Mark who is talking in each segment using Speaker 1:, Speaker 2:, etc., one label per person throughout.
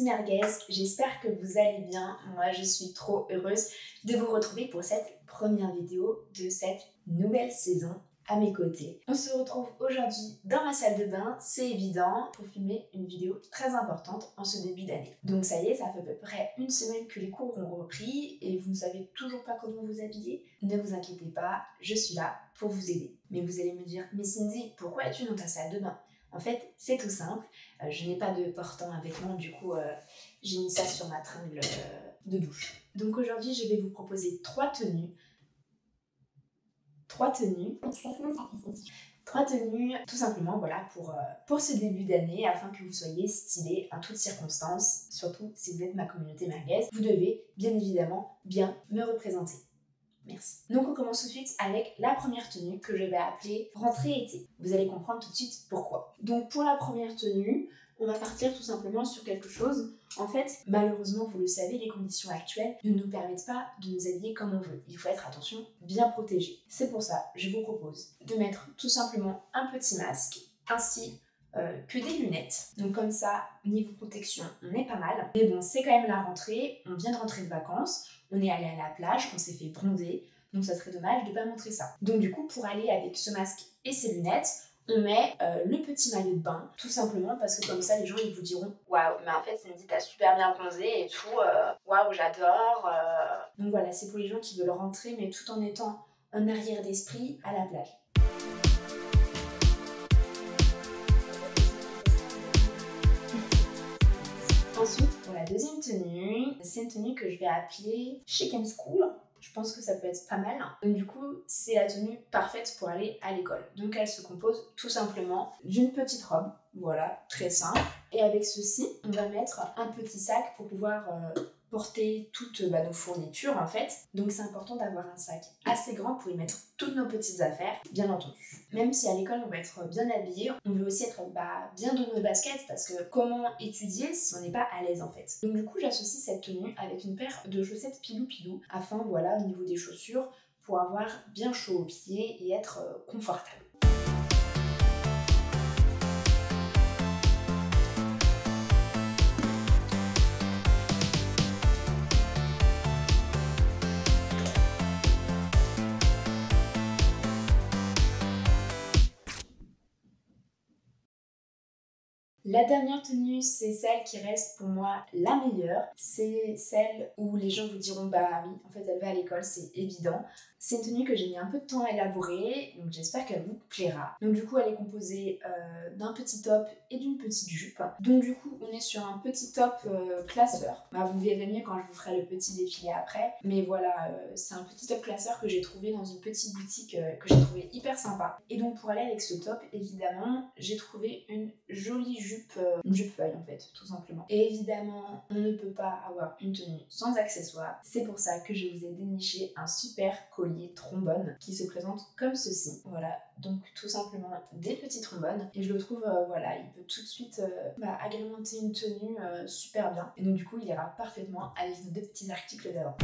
Speaker 1: petits merguez, j'espère que vous allez bien. Moi je suis trop heureuse de vous retrouver pour cette première vidéo de cette nouvelle saison à mes côtés. On se retrouve aujourd'hui dans ma salle de bain, c'est évident, pour filmer une vidéo très importante en ce début d'année. Donc ça y est, ça fait à peu près une semaine que les cours ont repris et vous ne savez toujours pas comment vous habiller. Ne vous inquiétez pas, je suis là pour vous aider. Mais vous allez me dire, mais Cindy, pourquoi es-tu dans ta salle de bain ? En fait, c'est tout simple, je n'ai pas de portant à vêtements, du coup j'ai mis ça sur ma tringle de douche. Donc aujourd'hui, je vais vous proposer trois tenues, tout simplement, voilà, pour ce début d'année, afin que vous soyez stylés en toutes circonstances, surtout si vous êtes ma communauté merguez. Vous devez bien évidemment bien me représenter. Merci. Donc on commence tout de suite avec la première tenue que je vais appeler rentrée été. Vous allez comprendre tout de suite pourquoi. Donc pour la première tenue, on va partir tout simplement sur quelque chose. En fait, malheureusement, vous le savez, les conditions actuelles ne nous permettent pas de nous habiller comme on veut. Il faut être, attention, bien protégé. C'est pour ça, je vous propose de mettre tout simplement un petit masque, ainsi que des lunettes. Donc comme ça, niveau protection, on est pas mal. Mais bon, c'est quand même la rentrée, on vient de rentrer de vacances, on est allé à la plage, on s'est fait bronzer, donc ça serait dommage de pas montrer ça. Donc du coup, pour aller avec ce masque et ces lunettes, on met le petit maillot de bain, tout simplement parce que comme ça, les gens ils vous diront « Waouh, mais en fait, Cindy, t'as super bien bronzé et tout, waouh, j'adore ». Donc voilà, c'est pour les gens qui veulent rentrer, mais tout en étant en arrière d'esprit à la plage. Ensuite, pour la deuxième tenue, c'est une tenue que je vais appeler Chic and School. Je pense que ça peut être pas mal. Donc du coup, c'est la tenue parfaite pour aller à l'école. Donc elle se compose tout simplement d'une petite robe, voilà, très simple. Et avec ceci, on va mettre un petit sac pour pouvoir porter toutes nos fournitures en fait. Donc c'est important d'avoir un sac assez grand pour y mettre toutes nos petites affaires, bien entendu. Même si à l'école on va être bien habillé, on veut aussi être bien dans nos baskets parce que comment étudier si on n'est pas à l'aise en fait. Donc du coup j'associe cette tenue avec une paire de chaussettes pilou afin voilà au niveau des chaussures pour avoir bien chaud aux pieds et être confortable. La dernière tenue, c'est celle qui reste pour moi la meilleure. C'est celle où les gens vous diront bah oui, en fait elle va à l'école, c'est évident. C'est une tenue que j'ai mis un peu de temps à élaborer, donc j'espère qu'elle vous plaira. Donc du coup elle est composée d'un petit top et d'une petite jupe. Donc du coup on est sur un petit top classeur. Vous verrez mieux quand je vous ferai le petit défilé après. Mais voilà, c'est un petit top classeur que j'ai trouvé dans une petite boutique que j'ai trouvé hyper sympa. Et donc pour aller avec ce top, évidemment, j'ai trouvé une jolie jupe, une jupe feuille en fait, tout simplement. Et évidemment, on ne peut pas avoir une tenue sans accessoires. C'est pour ça que je vous ai déniché un super collier trombone qui se présente comme ceci. Voilà, donc tout simplement des petits trombones. Et je le trouve, voilà, il peut tout de suite agrémenter une tenue super bien. Et donc du coup, il ira parfaitement avec nos deux petits articles d'avant.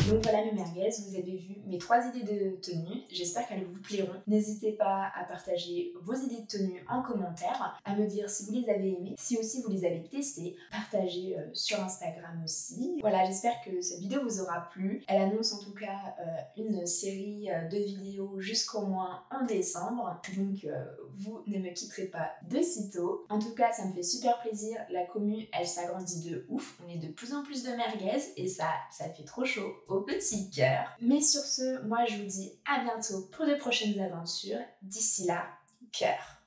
Speaker 1: Donc voilà mes merguez, vous avez vu mes trois idées de tenue, j'espère qu'elles vous plairont. N'hésitez pas à partager vos idées de tenue en commentaire, à me dire si vous les avez aimées, si aussi vous les avez testées, partagez sur Instagram aussi. Voilà, j'espère que cette vidéo vous aura plu. Elle annonce en tout cas une série de vidéos jusqu'au moins en décembre, donc vous ne me quitterez pas de sitôt. En tout cas, ça me fait super plaisir, la commu elle s'agrandit de ouf, on est de plus en plus de merguez et ça fait trop chaud au petit cœur. Mais sur ce, moi je vous dis à bientôt pour de prochaines aventures. D'ici là, cœur.